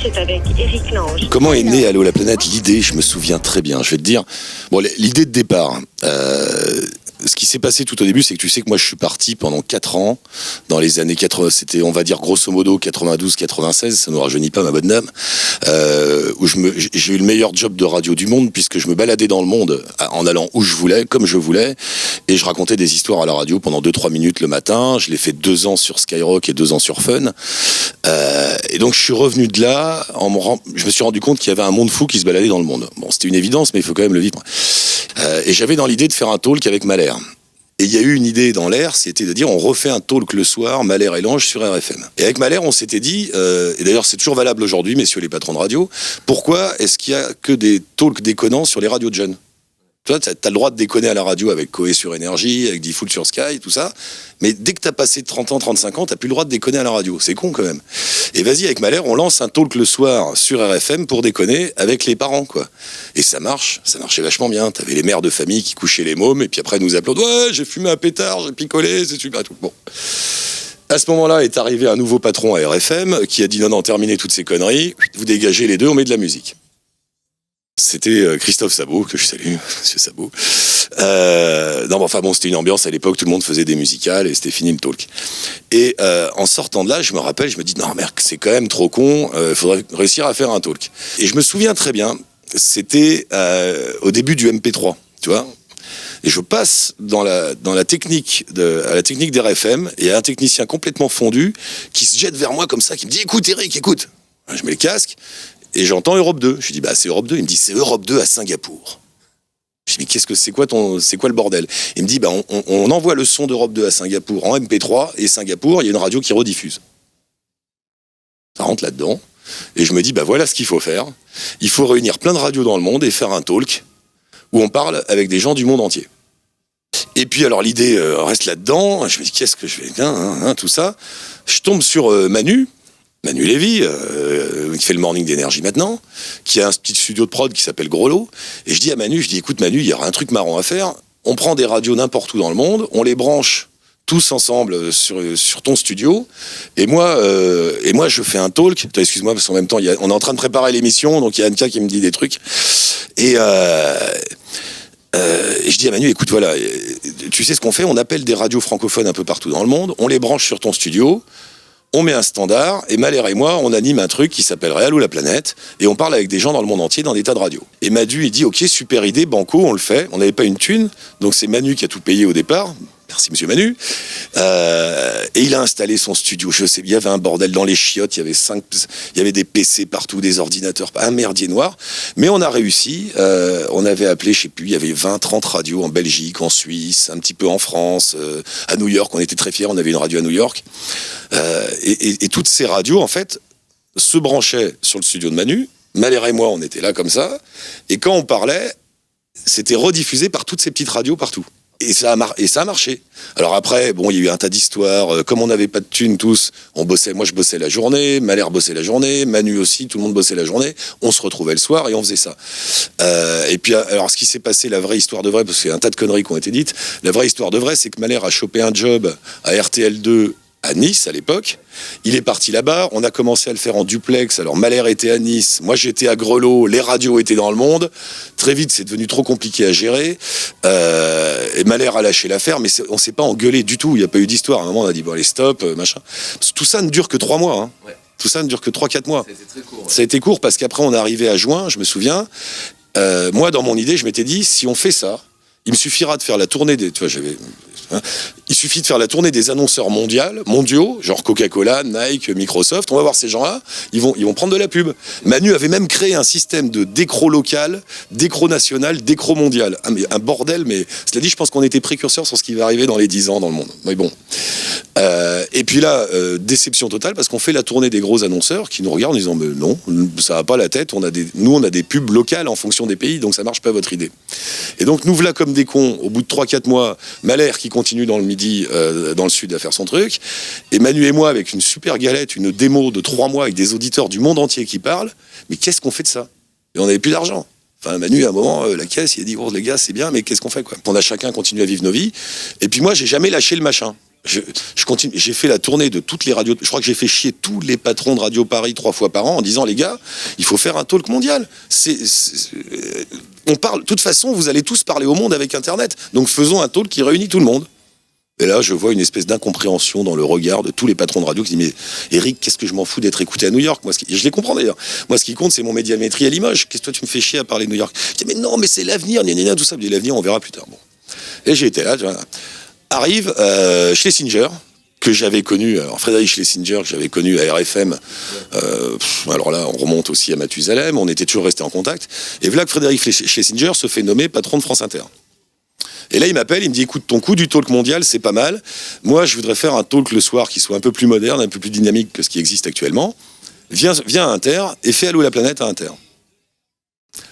c'est avec Eric Lange. Comment est née Allô la planète? L'idée, je me souviens très bien. Je vais te dire, bon, l'idée de départ. Ce qui s'est passé tout au début, c'est que tu sais que moi je suis parti pendant 4 ans, dans les années 80, c'était on va dire grosso modo 92-96, ça ne rajeunit pas ma bonne dame, où j'ai eu le meilleur job de radio du monde puisque je me baladais dans le monde en allant où je voulais, comme je voulais, et je racontais des histoires à la radio pendant 2-3 minutes le matin. Je l'ai fait 2 ans sur Skyrock et 2 ans sur Fun, et donc je suis revenu de là, je me suis rendu compte qu'il y avait un monde fou qui se baladait dans le monde. Bon, c'était une évidence, mais il faut quand même le vivre. Et j'avais dans l'idée de faire un talk avec Mahler. Et il y a eu une idée dans l'air, c'était de dire on refait un talk le soir, Mahler et Lange sur RFM. Et avec Mahler, on s'était dit, et d'ailleurs c'est toujours valable aujourd'hui, messieurs les patrons de radio, pourquoi est-ce qu'il y a que des talks déconnants sur les radios de jeunes? Toi, t'as le droit de déconner à la radio avec Coé sur Énergie, avec Diffoul sur Sky, tout ça. Mais dès que t'as passé 30 ans, 35 ans, t'as plus le droit de déconner à la radio. C'est con quand même. Et vas-y, avec Mahler, on lance un talk le soir sur RFM pour déconner avec les parents, quoi. Et ça marchait vachement bien. T'avais les mères de famille qui couchaient les mômes, et puis après nous applaudissent. Ouais, j'ai fumé un pétard, j'ai picolé, c'est super, tout. Bon. À ce moment-là est arrivé un nouveau patron à RFM qui a dit non, terminez toutes ces conneries, vous dégagez les deux, on met de la musique. C'était Christophe Sabot, que je salue, monsieur Sabot. Non, mais enfin bon, c'était une ambiance à l'époque, tout le monde faisait des musicales et c'était fini le talk. Et en sortant de là, je me rappelle, je me dis, non, merde, c'est quand même trop con, faudrait réussir à faire un talk. Et je me souviens très bien, c'était au début du MP3, tu vois. Et je passe à la technique d'RFM, et il y a un technicien complètement fondu qui se jette vers moi comme ça, qui me dit, écoute Eric, écoute. Je mets le casque. Et j'entends Europe 2. Je lui dis, bah, c'est Europe 2. Il me dit, c'est Europe 2 à Singapour. Je lui dis, mais c'est quoi le bordel? Il me dit, bah, on envoie le son d'Europe 2 à Singapour en MP3, et Singapour, il y a une radio qui rediffuse. Ça rentre là-dedans. Et je me dis, bah, voilà ce qu'il faut faire. Il faut réunir plein de radios dans le monde et faire un talk où on parle avec des gens du monde entier. Et puis, alors, l'idée reste là-dedans. Je me dis, qu'est-ce que je vais, tout ça. Je tombe sur Manu Lévy, qui fait le morning d'énergie maintenant, qui a un petit studio de prod qui s'appelle Grelot. Et je dis à Manu, écoute Manu, il y aura un truc marrant à faire. On prend des radios n'importe où dans le monde, on les branche tous ensemble sur ton studio. Et moi, je fais un talk. Excuse-moi, parce qu'en même temps, on est en train de préparer l'émission, donc il y a Anka qui me dit des trucs. Et je dis à Manu, écoute, voilà, tu sais ce qu'on fait? On appelle des radios francophones un peu partout dans le monde, on les branche sur ton studio. On met un standard, et Mahler et moi, on anime un truc qui s'appellerait Allô la planète, et on parle avec des gens dans le monde entier, dans des tas de radios. Et Madu, il dit, ok, super idée, banco, on le fait. On n'avait pas une thune, donc c'est Manu qui a tout payé au départ. Merci, monsieur Manu. Et il a installé son studio. Je sais, il y avait un bordel dans les chiottes, il y avait des PC partout, des ordinateurs, un merdier noir. Mais on a réussi. On avait appelé, je sais plus, il y avait 20-30 radios en Belgique, en Suisse, un petit peu en France, à New York. On était très fiers, on avait une radio à New York. Et toutes ces radios, en fait, se branchaient sur le studio de Manu. Mahler et moi, on était là comme ça. Et quand on parlait, c'était rediffusé par toutes ces petites radios partout. Et ça a marché. Alors après, bon, il y a eu un tas d'histoires. Comme on n'avait pas de thunes tous, on bossait. Moi, je bossais la journée. Mahler bossait la journée. Manu aussi. Tout le monde bossait la journée. On se retrouvait le soir et on faisait ça. Et puis, alors, ce qui s'est passé, la vraie histoire de vrai, parce qu'il y a un tas de conneries qui ont été dites. La vraie histoire de vrai, c'est que Mahler a chopé un job à RTL2 à Nice à l'époque. Il est parti là-bas, on a commencé à le faire en duplex. Alors Mahler était à Nice, moi j'étais à Grelot, les radios étaient dans le monde. Très vite, c'est devenu trop compliqué à gérer. Et Mahler a lâché l'affaire, mais on s'est pas engueulé du tout. Il n'y a pas eu d'histoire. À un moment, on a dit bon allez stop, machin. Tout ça ne dure que 3 mois. Hein. Ouais. Tout ça ne dure que 3-4 mois. Très court, ouais. Ça a été court parce qu'après on est arrivé à juin, je me souviens. Moi, dans mon idée, je m'étais dit si on fait ça, il me suffira de faire la tournée des. Tu vois, il suffit de faire la tournée des annonceurs mondiaux, genre Coca-Cola, Nike, Microsoft. On va voir ces gens-là, ils vont prendre de la pub. Manu avait même créé un système de décro local, décro national, décro mondial. Un bordel, mais cela dit, je pense qu'on était précurseurs sur ce qui va arriver dans les 10 ans dans le monde. Mais bon. Et puis là, déception totale, parce qu'on fait la tournée des gros annonceurs qui nous regardent en disant mais non, ça va pas la tête. On a des pubs locales en fonction des pays, donc ça marche pas votre idée. Et donc nous voilà comme des cons. Au bout de 3-4 mois, Mahler qui continue dans le midi, dans le sud à faire son truc, et Manu et moi avec une super galette, une démo de 3 mois avec des auditeurs du monde entier qui parlent. Mais qu'est-ce qu'on fait de ça? Et on n'avait plus d'argent. Enfin, Manu, à un moment, la caisse, il a dit oh les gars, c'est bien, mais qu'est-ce qu'on fait quoi? On a chacun continué à vivre nos vies. Et puis moi, j'ai jamais lâché le machin. je continue. J'ai fait la tournée de toutes les radios. Je crois que j'ai fait chier tous les patrons de Radio Paris 3 fois par an en disant les gars, il faut faire un talk mondial. On parle. De toute façon, vous allez tous parler au monde avec Internet. Donc faisons un talk qui réunit tout le monde. Et là, je vois une espèce d'incompréhension dans le regard de tous les patrons de radio qui disent mais Eric, qu'est-ce que je m'en fous d'être écouté à New York? Je les comprends d'ailleurs. Moi, ce qui compte, c'est mon médiamétrie à Limoges. Qu'est-ce que toi, tu me fais chier à parler de New York? Je dis mais non, mais c'est l'avenir, tout ça. Je dis l'avenir, on verra plus tard. Bon. Et j'ai été là. Arrive Schlesinger, que j'avais connu, alors Frédéric Schlesinger, que j'avais connu à RFM. Alors là, on remonte aussi à Mathusalem. On était toujours restés en contact. Et voilà que Frédéric Schlesinger se fait nommer patron de France Inter. Et là, il m'appelle, il me dit, écoute, ton coup du talk mondial, c'est pas mal. Moi, je voudrais faire un talk le soir qui soit un peu plus moderne, un peu plus dynamique que ce qui existe actuellement. Viens à Inter et fais Allô la planète à Inter.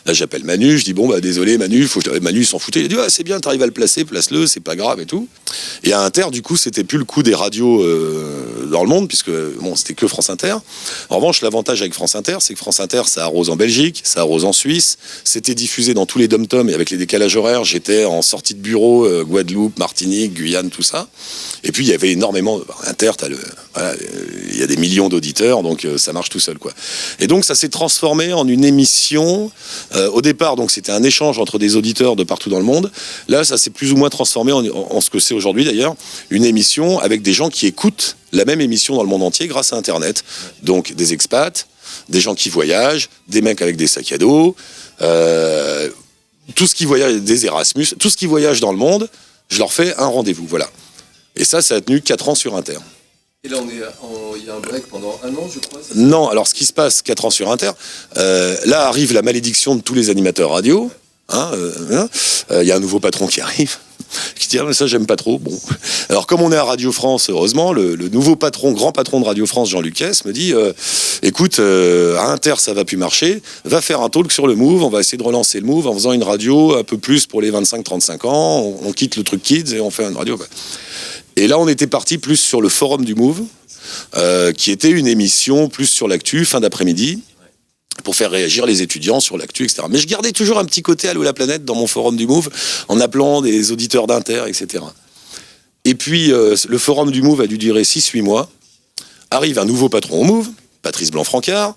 Là, j'appelle Manu, je dis, bon, bah, désolé, Manu, Manu s'en foutait. Il a dit, ah, c'est bien, t'arrives à le placer, place-le, c'est pas grave et tout. Et à Inter, du coup, c'était plus le coup des radios dans le monde, puisque, bon, c'était que France Inter. En revanche, l'avantage avec France Inter, c'est que France Inter, ça arrose en Belgique, ça arrose en Suisse, c'était diffusé dans tous les dom-toms, et avec les décalages horaires, j'étais en sortie de bureau, Guadeloupe, Martinique, Guyane, tout ça. Et puis, il y avait énormément, Inter, il y a des millions d'auditeurs, donc ça marche tout seul, quoi. Et donc, ça s'est transformé en une émission. Au départ, donc, c'était un échange entre des auditeurs de partout dans le monde. Là, ça s'est plus ou moins transformé en ce que c'est aujourd'hui, d'ailleurs, une émission avec des gens qui écoutent la même émission dans le monde entier grâce à Internet. Donc, des expats, des gens qui voyagent, des mecs avec des sacs à dos, tout ce qui voyage, des Erasmus, tout ce qui voyage dans le monde, je leur fais un rendez-vous, voilà. Et ça a tenu 4 ans sur Inter. Et là, il y a un break pendant 1 an, je crois. Non, alors ce qui se passe 4 ans sur Inter, là arrive la malédiction de tous les animateurs radio. Y a un nouveau patron qui arrive, qui dit ah, mais ça j'aime pas trop. Bon, alors comme on est à Radio France, heureusement, le nouveau patron, grand patron de Radio France, Jean-Luc Hess, me dit écoute, à Inter ça va plus marcher, va faire un talk sur le Move, on va essayer de relancer le Move en faisant une radio un peu plus pour les 25-35 ans, on quitte le truc kids et on fait une radio. Et là, on était parti plus sur le forum du Move, qui était une émission plus sur l'actu, fin d'après-midi, pour faire réagir les étudiants sur l'actu, etc. Mais je gardais toujours un petit côté Allô la planète dans mon forum du Move, en appelant des auditeurs d'Inter, etc. Et puis, le forum du Move a dû durer 6-8 mois. Arrive un nouveau patron au Move, Patrice Blanc-Francard.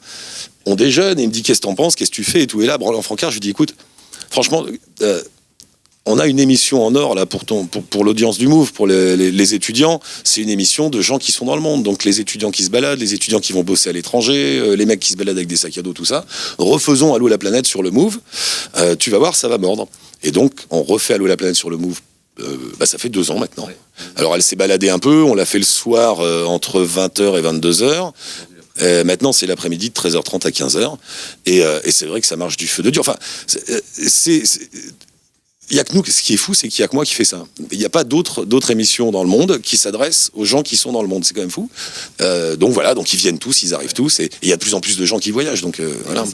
On déjeune et il me dit qu'est-ce que t'en penses, qu'est-ce que tu fais et tout. Et là, Blanc-Francard, je lui dis écoute, franchement... on a une émission en or là pour l'audience du Move, pour les étudiants. C'est une émission de gens qui sont dans le monde. Donc les étudiants qui se baladent, les étudiants qui vont bosser à l'étranger, les mecs qui se baladent avec des sacs à dos, tout ça. Refaisons Allô la planète sur le Move. Tu vas voir, ça va mordre. Et donc on refait Allô la planète sur le Move. Ça fait 2 ans maintenant. Alors elle s'est baladée un peu. On l'a fait le soir entre 20h et 22h. Maintenant, c'est l'après-midi de 13h30 à 15h. Et c'est vrai que ça marche du feu de Dieu. Enfin, il y a que nous, ce qui est fou, c'est qu'il y a que moi qui fais ça. Il n'y a pas d'autres émissions dans le monde qui s'adressent aux gens qui sont dans le monde. C'est quand même fou. Donc voilà, donc ils viennent tous, ils arrivent tous, et il y a de plus en plus de gens qui voyagent. Donc voilà.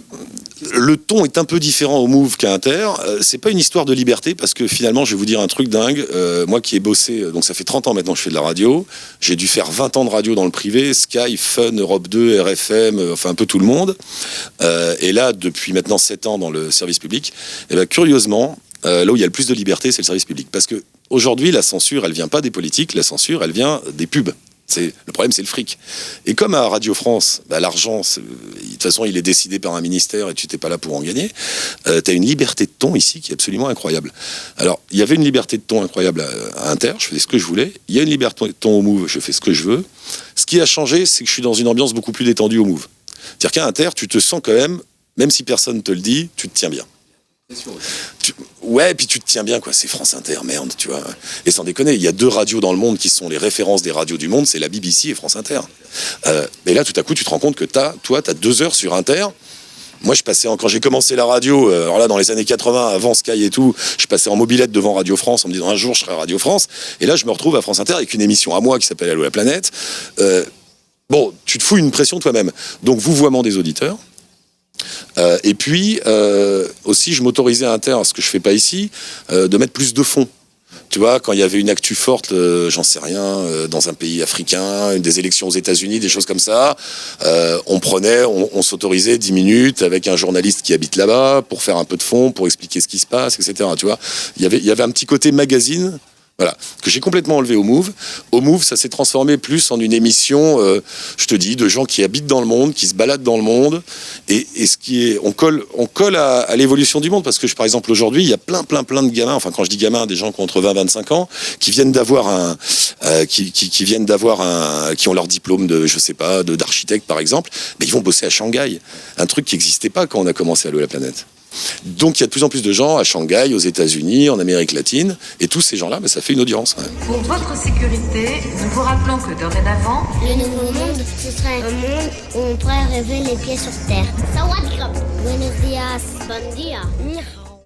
Le ton est un peu différent au Move qu'à Inter. C'est pas une histoire de liberté, parce que finalement, je vais vous dire un truc dingue. Moi qui ai bossé, donc ça fait 30 ans maintenant que je fais de la radio. J'ai dû faire 20 ans de radio dans le privé, Sky, Fun, Europe 2, RFM, enfin un peu tout le monde. Et là, depuis maintenant 7 ans dans le service public, et ben curieusement, là où il y a le plus de liberté, c'est le service public. Parce que aujourd'hui, la censure, elle vient pas des politiques, la censure, elle vient des pubs. Le problème, c'est le fric. Et comme à Radio France, l'argent, de toute façon, il est décidé par un ministère et tu n'es pas là pour en gagner, tu as une liberté de ton ici qui est absolument incroyable. Alors, il y avait une liberté de ton incroyable à Inter, je faisais ce que je voulais. Il y a une liberté de ton au Move, je fais ce que je veux. Ce qui a changé, c'est que je suis dans une ambiance beaucoup plus détendue au Move. C'est-à-dire qu'à Inter, tu te sens quand même si personne ne te le dit, tu te tiens bien. Ouais, puis tu te tiens bien, quoi. C'est France Inter, merde, tu vois. Et sans déconner, il y a 2 radios dans le monde qui sont les références des radios du monde, c'est la BBC et France Inter. Mais là, tout à coup, tu te rends compte que t'as 2 heures sur Inter. Moi, je passais, quand j'ai commencé la radio, alors là, dans les années 80, avant Sky et tout, je passais en mobilette devant Radio France en me disant un jour, je serai à Radio France. Et là, je me retrouve à France Inter avec une émission à moi qui s'appelle Allô la planète. Bon, tu te fous une pression toi-même. Donc, vouvoiement des auditeurs. Et puis aussi je m'autorisais à Inter, ce que je fais pas ici, de mettre plus de fond. Tu vois, quand il y avait une actu forte, j'en sais rien, dans un pays africain, des élections aux États-Unis, des choses comme ça, on s'autorisait 10 minutes avec un journaliste qui habite là-bas pour faire un peu de fond, pour expliquer ce qui se passe, etc. Tu vois, il y avait un petit côté magazine Voilà, que j'ai complètement enlevé au Move. Au Move, ça s'est transformé plus en une émission, je te dis, de gens qui habitent dans le monde, qui se baladent dans le monde. Et ce qui est, on colle à l'évolution du monde, parce que par exemple aujourd'hui, il y a plein de gamins. Enfin, quand je dis gamins, des gens qui ont entre 20 et 25 ans, qui viennent d'avoir qui ont leur diplôme de, je sais pas, d'architecte par exemple, mais ils vont bosser à Shanghai, un truc qui n'existait pas quand on a commencé à Allô la planète. Donc il y a de plus en plus de gens à Shanghai, aux États-Unis, en Amérique latine, et tous ces gens-là, ça fait une audience. Ouais. Pour votre sécurité, nous vous rappelons que dorénavant, le nouveau monde, ce serait un monde où on pourrait rêver les pieds sur terre. Sawadikap. Buenos dias. Bon dia.